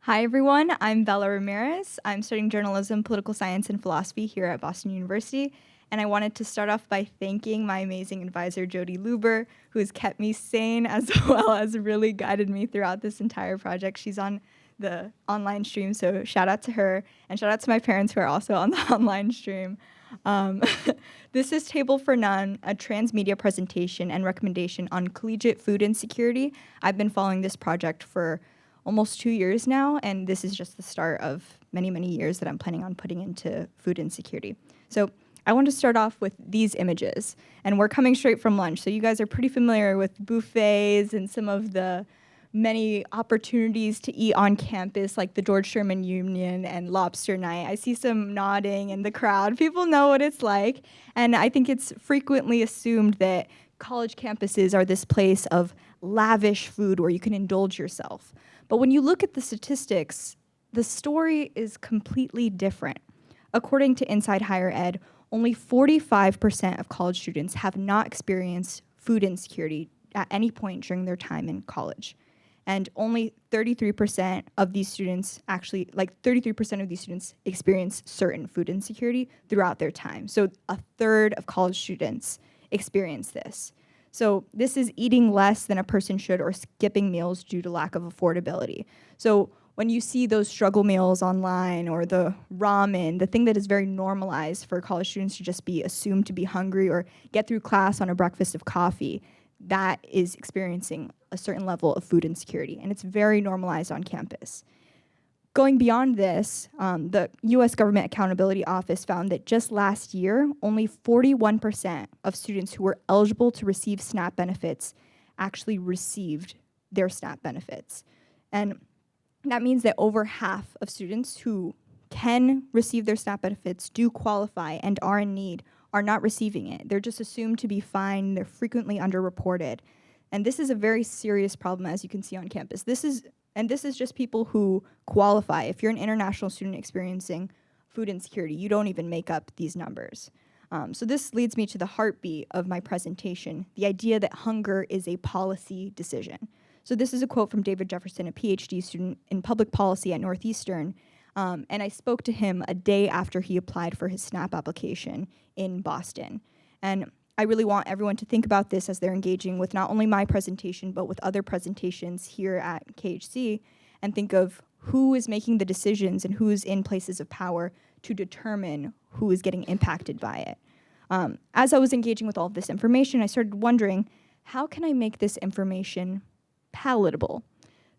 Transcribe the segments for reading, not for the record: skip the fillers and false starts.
Hi, everyone. I'm Bella Ramirez. I'm studying journalism, political science, and philosophy here at Boston University. And I wanted to start off by thanking my amazing advisor, Jody Luber, who has kept me sane as well as really guided me throughout this entire project. She's on the online stream, so shout out to her. And shout out to my parents who are also on the online stream. Um, this is Table for None, a transmedia presentation and recommendation on collegiate food insecurity. I've been following this project for almost 2 years now, and this is just the start of many, many years that I'm planning on putting into food insecurity. So I want to start off with these images, and we're coming straight from lunch, so you guys are pretty familiar with buffets and some of the many opportunities to eat on campus, like the George Sherman Union and Lobster Night. I see some nodding in the crowd. People know what it's like, and I think it's frequently assumed that college campuses are this place of lavish food where you can indulge yourself. But when you look at the statistics, the story is completely different. According to Inside Higher Ed, only 45% of college students have not experienced food insecurity at any point during their time in college. And only 33% of these students actually, like 33% of these students experience certain food insecurity throughout their time. So a third of college students experience this. So this is eating less than a person should or skipping meals due to lack of affordability. So when you see those struggle meals online or the ramen, the thing that is very normalized for college students to just be assumed to be hungry or get through class on a breakfast of coffee, that is experiencing a certain level of food insecurity, and it's very normalized on campus. Going beyond this, the US Government Accountability Office found that just last year, only 41% of students who were eligible to receive SNAP benefits actually received their SNAP benefits. And that means that over half of students who can receive their SNAP benefits, do qualify, and are in need, are not receiving it. They're just assumed to be fine. They're frequently underreported. And this is a very serious problem, as you can see on campus. This is just people who qualify. If you're an international student experiencing food insecurity, you don't even make up these numbers. So this leads me to the heartbeat of my presentation, the idea that hunger is a policy decision. So this is a quote from David Jefferson, a PhD student in public policy at Northeastern. And I spoke to him a day after he applied for his SNAP application in Boston. And I really want everyone to think about this as they're engaging with not only my presentation, but with other presentations here at KHC, and think of who is making the decisions and who is in places of power to determine who is getting impacted by it. As I was engaging with all of this information, I started wondering, how can I make this information palatable?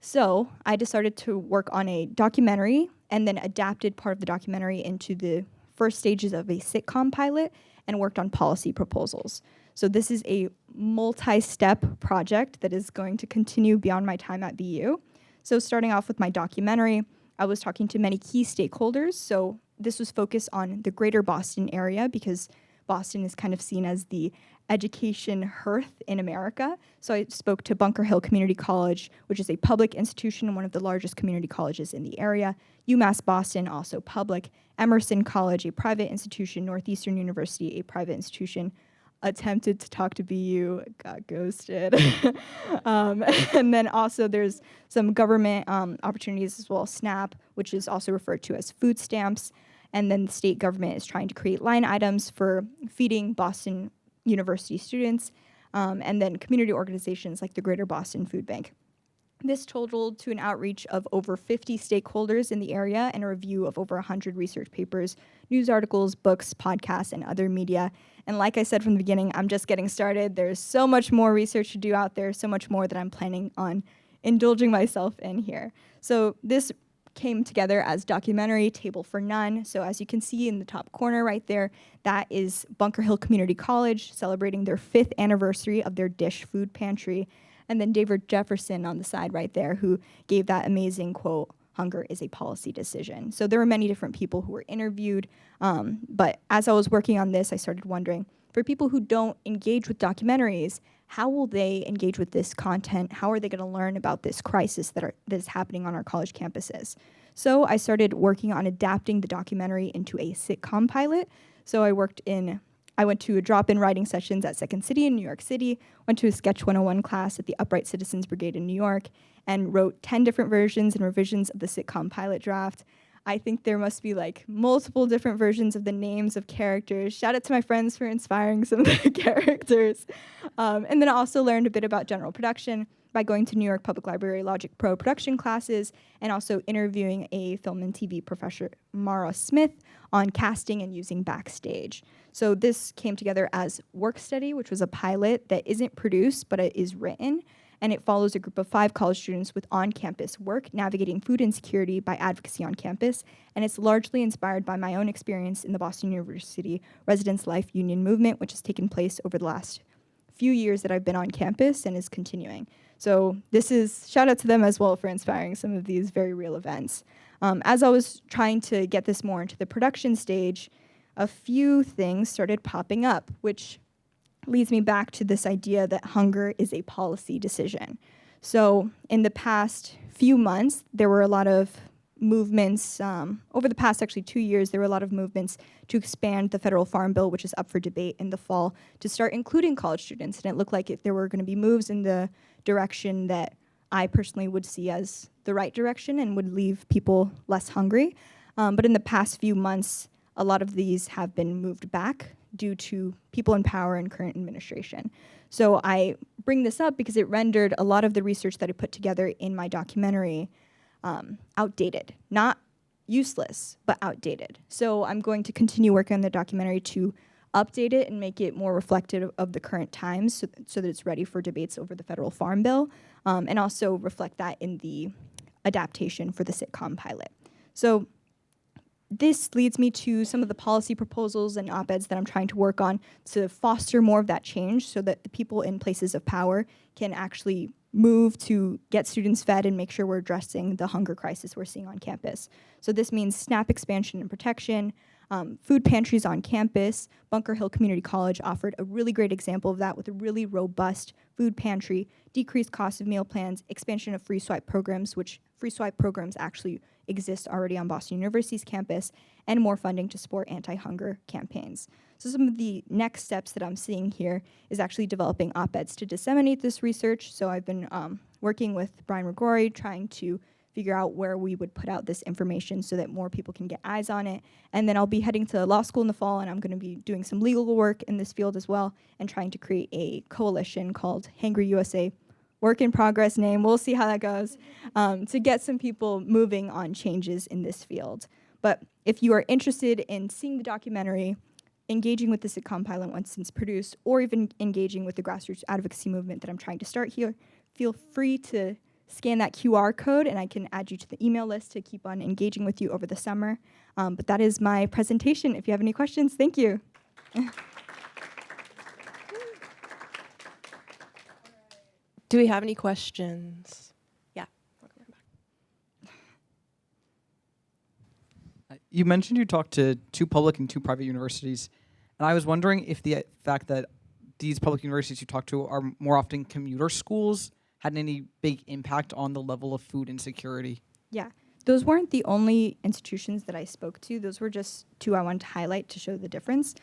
So I decided to work on a documentary and then adapted part of the documentary into the first stages of a sitcom pilot and worked on policy proposals. So this is a multi-step project that is going to continue beyond my time at BU. So starting off with my documentary, I was talking to many key stakeholders. So this was focused on the greater Boston area because Boston is kind of seen as the education hearth in America. So I spoke to Bunker Hill Community College, which is a public institution and one of the largest community colleges in the area. UMass Boston, also public. Emerson College, a private institution. Northeastern University, a private institution. Attempted to talk to BU, got ghosted. And then also there's some government opportunities as well, SNAP, which is also referred to as food stamps. And then the state government is trying to create line items for feeding Boston University students, and then community organizations like the Greater Boston Food Bank. This totaled to an outreach of over 50 stakeholders in the area and a review of over 100 research papers, news articles, books, podcasts, and other media. And like I said from the beginning, I'm just getting started. There's so much more research to do out there, so much more that I'm planning on indulging myself in here. So this came together as documentary Table for None. So as you can see in the top corner right there, that is Bunker Hill Community College celebrating their 5th anniversary of their dish food pantry. And then David Jefferson on the side right there, who gave that amazing quote, "Hunger is a policy decision." So there were many different people who were interviewed. But as I was working on this, I started wondering, for people who don't engage with documentaries, how will they engage with this content? How are they going to learn about this crisis that is happening on our college campuses? So I started working on adapting the documentary into a sitcom pilot. So I I went to a drop-in writing sessions at Second City in New York City, went to a Sketch 101 class at the Upright Citizens Brigade in New York, and wrote 10 different versions and revisions of the sitcom pilot draft. I think there must be like multiple different versions of the names of characters. Shout out to my friends for inspiring some of the characters. And then I also learned a bit about general production by going to New York Public Library Logic Pro production classes and also interviewing a film and TV professor, Mara Smith, on casting and using backstage. So this came together as Work Study, which was a pilot that isn't produced, but it is written. And it follows a group of 5 college students with on-campus work, navigating food insecurity by advocacy on campus. And it's largely inspired by my own experience in the Boston University Residence Life Union movement, which has taken place over the last few years that I've been on campus and is continuing. So this is, shout out to them as well for inspiring some of these very real events. As I was trying to get this more into the production stage, a few things started popping up, which leads me back to this idea that hunger is a policy decision. So in the past few months, there were a lot of movements, over the past actually 2 years, there were a lot of movements to expand the federal farm bill, which is up for debate in the fall, to start including college students. And it looked like there were going to be moves in the direction that I personally would see as the right direction and would leave people less hungry. But in the past few months, a lot of these have been moved back due to people in power and current administration. So I bring this up because it rendered a lot of the research that I put together in my documentary outdated. Not useless, but outdated. So I'm going to continue working on the documentary to update it and make it more reflective of the current times so that it's ready for debates over the federal farm bill, and also reflect that in the adaptation for the sitcom pilot. So this leads me to some of the policy proposals and op-eds that I'm trying to work on to foster more of that change so that the people in places of power can actually move to get students fed and make sure we're addressing the hunger crisis we're seeing on campus. So this means SNAP expansion and protection, food pantries on campus. Bunker Hill Community College offered a really great example of that with a really robust food pantry, decreased cost of meal plans, expansion of free swipe programs, which free swipe programs actually exist already on Boston University's campus, and more funding to support anti-hunger campaigns. So some of the next steps that I'm seeing here is actually developing op-eds to disseminate this research. So I've been working with Brian Rigori, trying to figure out where we would put out this information so that more people can get eyes on it. And then I'll be heading to law school in the fall, and I'm going to be doing some legal work in this field as well, and trying to create a coalition called Hangry USA, work in progress name, we'll see how that goes, to get some people moving on changes in this field. But if you are interested in seeing the documentary, engaging with the sitcom pilot once it's produced, or even engaging with the grassroots advocacy movement that I'm trying to start here, feel free to scan that QR code and I can add you to the email list to keep on engaging with you over the summer. But that is my presentation. If you have any questions, thank you. Do we have any questions? Yeah. You mentioned you talked to 2 public and 2 private universities, and I was wondering if the fact that these public universities you talked to are more often commuter schools had any big impact on the level of food insecurity. Yeah, those weren't the only institutions that I spoke to. Those were just 2 I wanted to highlight to show the difference.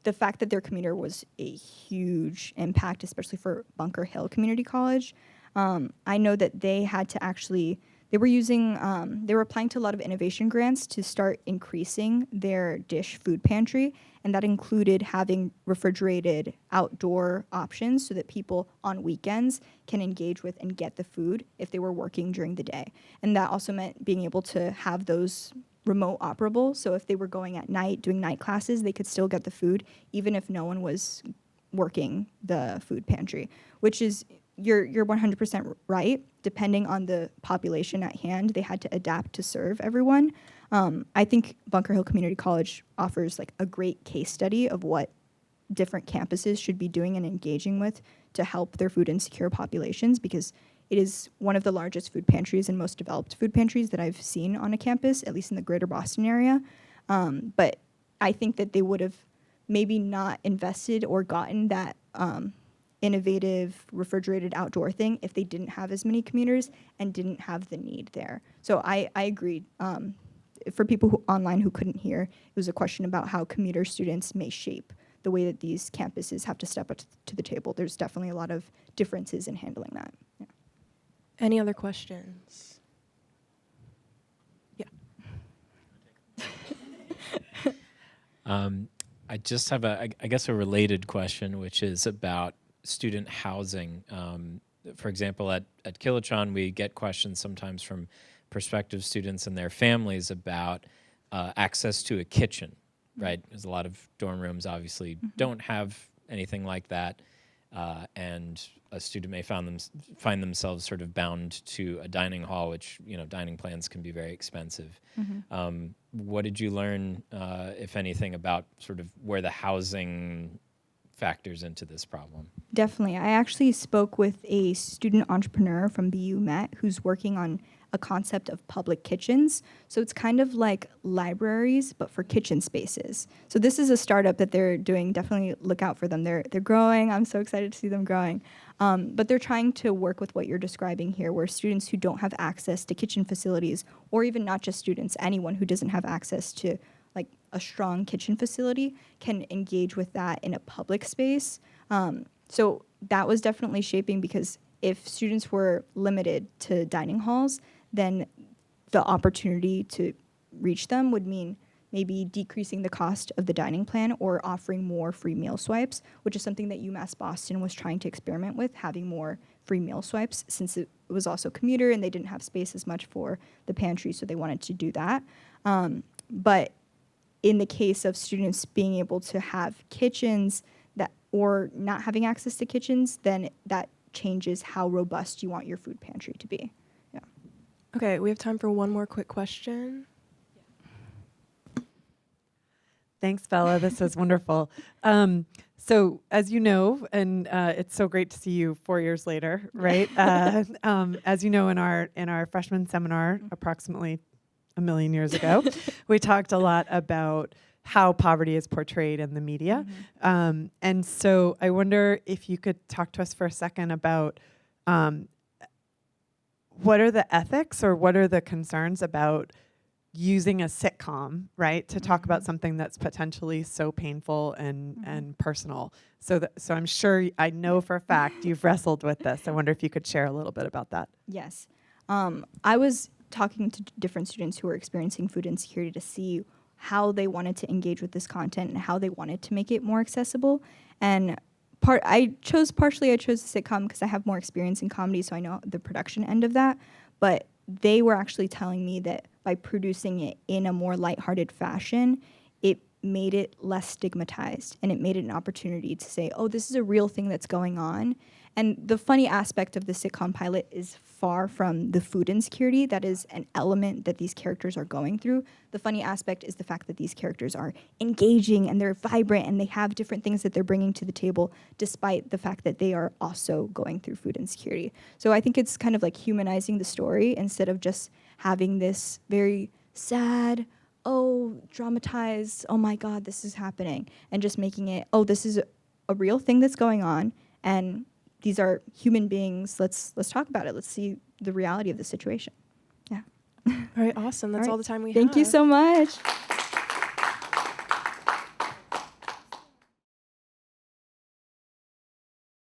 The fact that their commuter was a huge impact, especially for Bunker Hill Community College. I know that they had to actually, they were applying to a lot of innovation grants to start increasing their dish food pantry, and that included having refrigerated outdoor options so that people on weekends can engage with and get the food if they were working during the day. And that also meant being able to have those remote operable, so if they were going at night doing night classes, they could still get the food even if no one was working the food pantry, which is, you're 100% right. Depending on the population at hand, they had to adapt to serve everyone. I think Bunker Hill Community College offers like a great case study of what different campuses should be doing and engaging with to help their food insecure populations, because it is one of the largest food pantries and most developed food pantries that I've seen on a campus, at least in the greater Boston area. But I think that they would have maybe not invested or gotten that innovative refrigerated outdoor thing if they didn't have as many commuters and didn't have the need there. So I agree. for people who online who couldn't hear, it was a question about how commuter students may shape the way that these campuses have to step up to the table. There's definitely a lot of differences in handling that. Yeah. Any other questions? Yeah. I just have I guess a related question, which is about student housing. For example, at Kilachand, we get questions sometimes from prospective students and their families about access to a kitchen, right? There's a lot of dorm rooms obviously don't have anything like that, and a student may find themselves sort of bound to a dining hall, which, you know, dining plans can be very expensive. What did you learn, if anything, about sort of where the housing factors into this problem? Definitely. I actually spoke with a student entrepreneur from BU Met who's working on a concept of public kitchens. So it's kind of like libraries, but for kitchen spaces. So this is a startup that they're doing. Definitely look out for them. They're growing. I'm so excited to see them growing. But they're trying to work with what you're describing here, where students who don't have access to kitchen facilities, or even not just students, anyone who doesn't have access to like a strong kitchen facility can engage with that in a public space. So that was definitely shaping, because if students were limited to dining halls, then the opportunity to reach them would mean maybe decreasing the cost of the dining plan or offering more free meal swipes, which is something that UMass Boston was trying to experiment with, having more free meal swipes, since it was also commuter and they didn't have space as much for the pantry, so they wanted to do that. But in the case of students being able to have kitchens that, or not having access to kitchens, then that changes how robust you want your food pantry to be. Yeah. Okay, we have time for one more quick question. Thanks, Bella. This was wonderful. So as you know, and it's so great to see you 4 years later, right? As you know, in our freshman seminar, approximately a million years ago, we talked a lot about how poverty is portrayed in the media. And so I wonder if you could talk to us for a second about what are the ethics or what are the concerns about using a sitcom, right, to talk about something that's potentially so painful and personal. So I'm sure, I know for a fact you've wrestled with this. I wonder if you could share a little bit about that. Yes. I was talking to different students who were experiencing food insecurity to see how they wanted to engage with this content and how they wanted to make it more accessible. And I chose a sitcom because I have more experience in comedy, so I know the production end of that. But they were actually telling me that by producing it in a more lighthearted fashion, it made it less stigmatized, and it made it an opportunity to say, oh, this is a real thing that's going on. And the funny aspect of the sitcom pilot is far from the food insecurity that is an element that these characters are going through. The funny aspect is the fact that these characters are engaging and they're vibrant and they have different things that they're bringing to the table, despite the fact that they are also going through food insecurity. So I think it's kind of like humanizing the story instead of just having this very sad, oh, dramatized, oh my God, this is happening, and just making it, oh, this is a real thing that's going on, and these are human beings. Let's talk about it. Let's see the reality of the situation. Yeah. All right, awesome. That's all the time we have. Thank you so much.